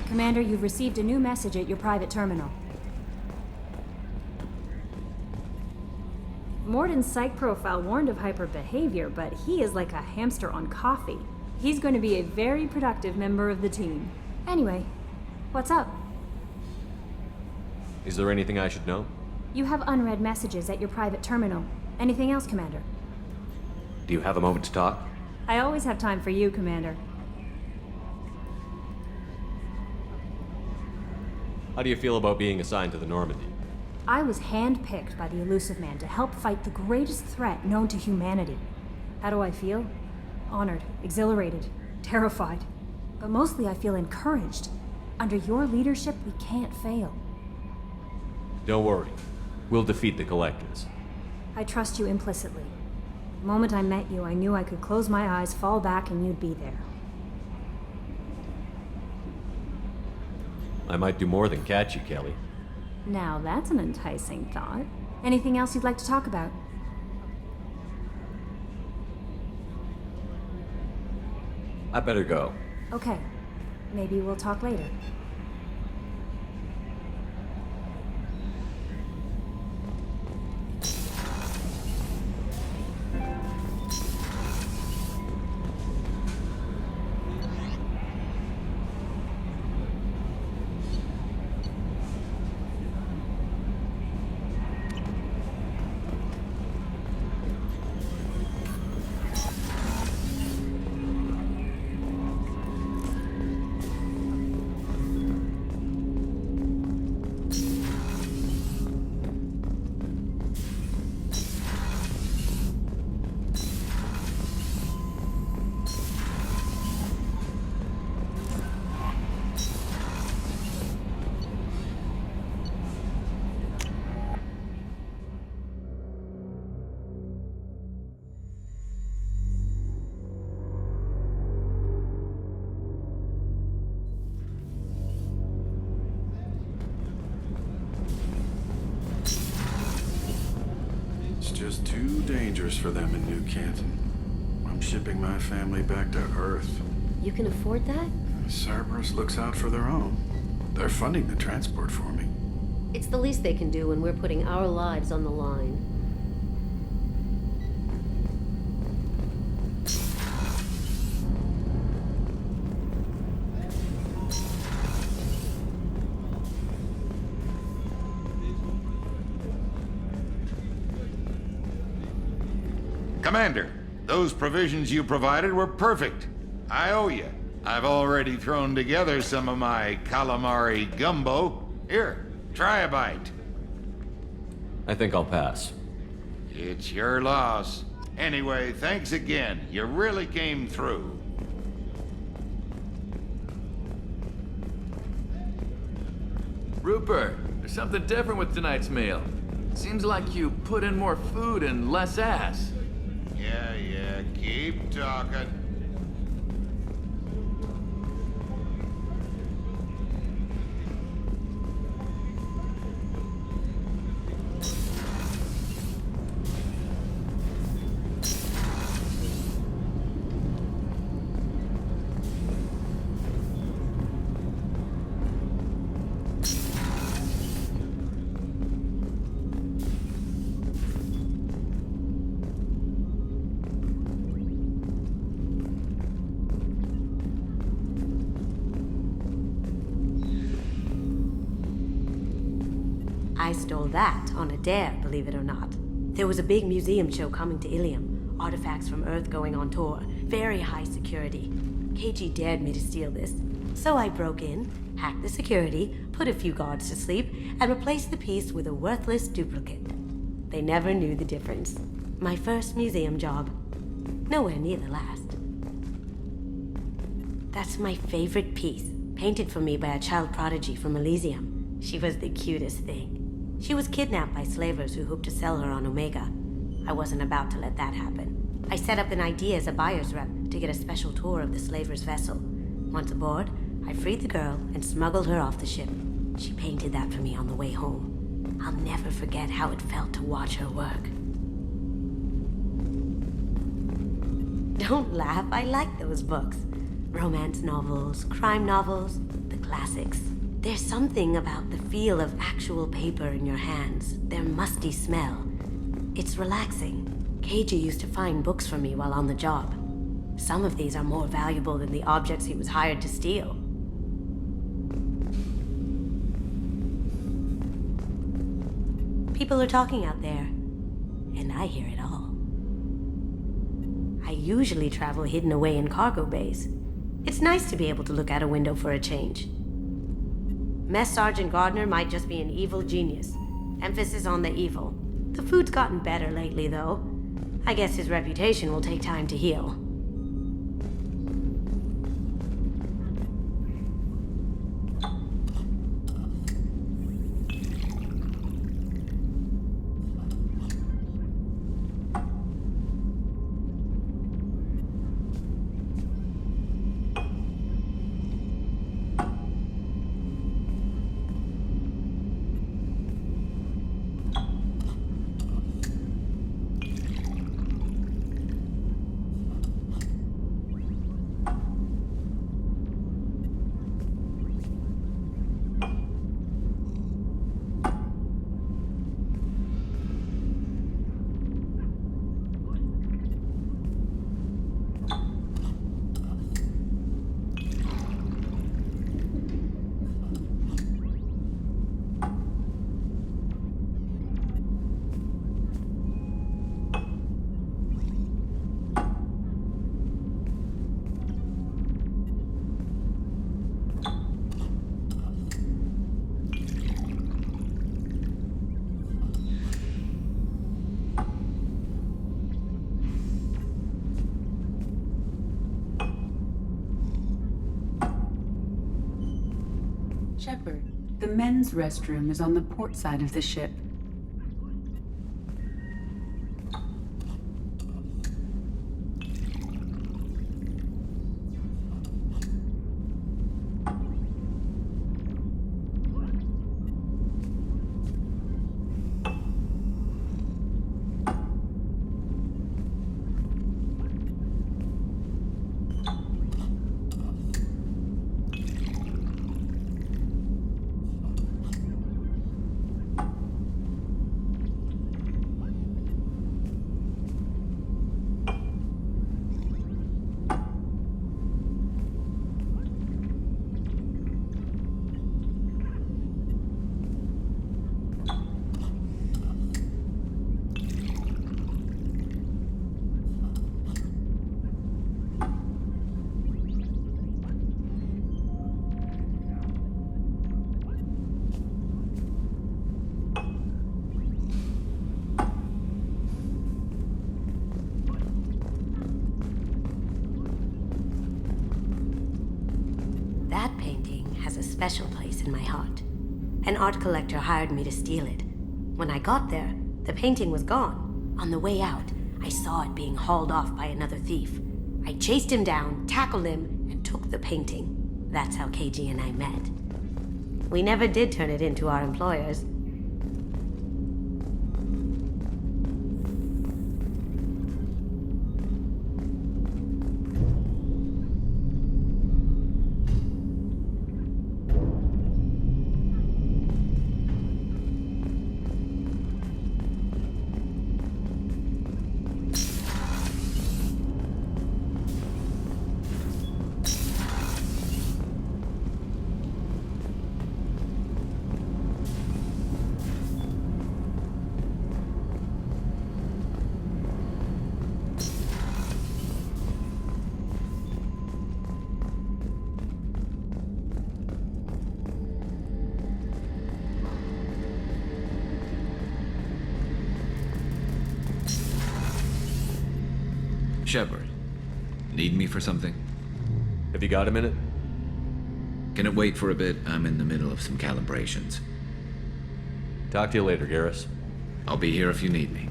Commander, you've received a new message at your private terminal. Morden's psych profile warned of hyperbehavior, but he is like a hamster on coffee. He's going to be a very productive member of the team. Anyway, what's up? Is there anything I should know? You have unread messages at your private terminal. Anything else, Commander? Do you have a moment to talk? I always have time for you, Commander. How do you feel about being assigned to the Normandy? I was handpicked by the Elusive Man to help fight the greatest threat known to humanity. How do I feel? Honored, exhilarated, terrified. But mostly I feel encouraged. Under your leadership, we can't fail. Don't worry. We'll defeat the Collectors. I trust you implicitly. The moment I met you, I knew I could close my eyes, fall back, and you'd be there. I might do more than catch you, Kelly. Now that's an enticing thought. Anything else you'd like to talk about? I better go. Okay. Maybe we'll talk later. Just too dangerous for them in New Canton. I'm shipping my family back to Earth. You can afford that? Cerberus looks out for their own. They're funding the transport for me. It's the least they can do when we're putting our lives on the line. Commander, those provisions you provided were perfect. I owe you. I've already thrown together some of my calamari gumbo. Here, try a bite. I think I'll pass. It's your loss. Anyway, thanks again. You really came through. Rupert, there's something different with tonight's meal. Seems like you put in more food and less ass. Yeah, keep talking. I stole that on a dare, believe it or not. There was a big museum show coming to Ilium. Artifacts from Earth going on tour. Very high security. KG dared me to steal this. So I broke in, hacked the security, put a few guards to sleep, and replaced the piece with a worthless duplicate. They never knew the difference. My first museum job. Nowhere near the last. That's my favorite piece, painted for me by a child prodigy from Elysium. She was the cutest thing. She was kidnapped by slavers who hoped to sell her on Omega. I wasn't about to let that happen. I set up an idea as a buyer's rep to get a special tour of the slaver's vessel. Once aboard, I freed the girl and smuggled her off the ship. She painted that for me on the way home. I'll never forget how it felt to watch her work. Don't laugh, I like those books. Romance novels, crime novels, the classics. There's something about the feel of actual paper in your hands, their musty smell. It's relaxing. KG used to find books for me while on the job. Some of these are more valuable than the objects he was hired to steal. People are talking out there, and I hear it all. I usually travel hidden away in cargo bays. It's nice to be able to look out a window for a change. Mess Sergeant Gardner might just be an evil genius. Emphasis on the evil. The food's gotten better lately, though. I guess his reputation will take time to heal. Shepard, the men's restroom is on the port side of the ship. Special place in my heart. An art collector hired me to steal it. When I got there, the painting was gone. On the way out, I saw it being hauled off by another thief. I chased him down, tackled him, and took the painting. That's how KG and I met. We never did turn it into our employers. Shepard, need me for something? Have you got a minute? Can it wait for a bit? I'm in the middle of some calibrations. Talk to you later, Garrus. I'll be here if you need me.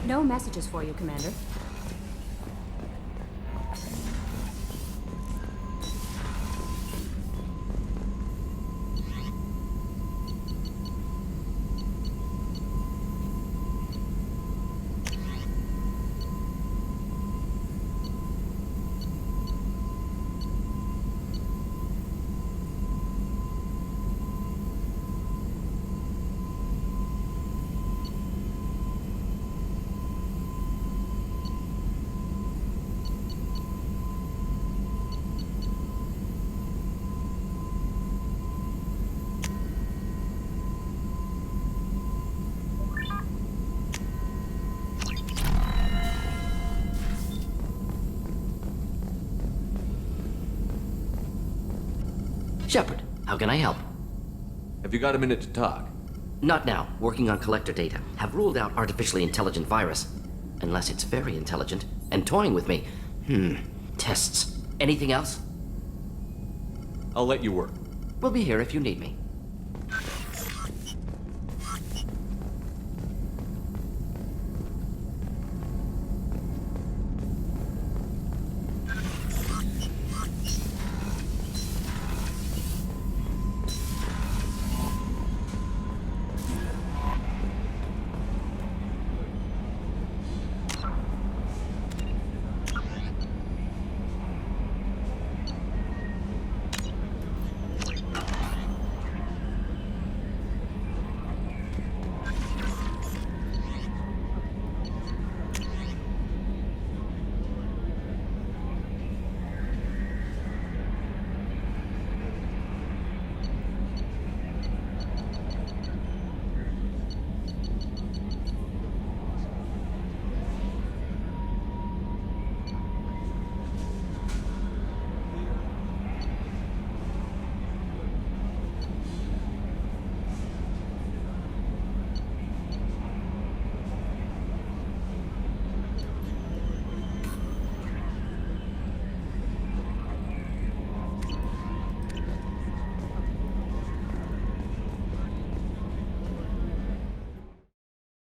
No messages for you, Commander. Shepard, how can I help? Have you got a minute to talk? Not now. Working on collector data. Have ruled out artificially intelligent virus. Unless it's very intelligent and toying with me. Tests. Anything else? I'll let you work. We'll be here if you need me.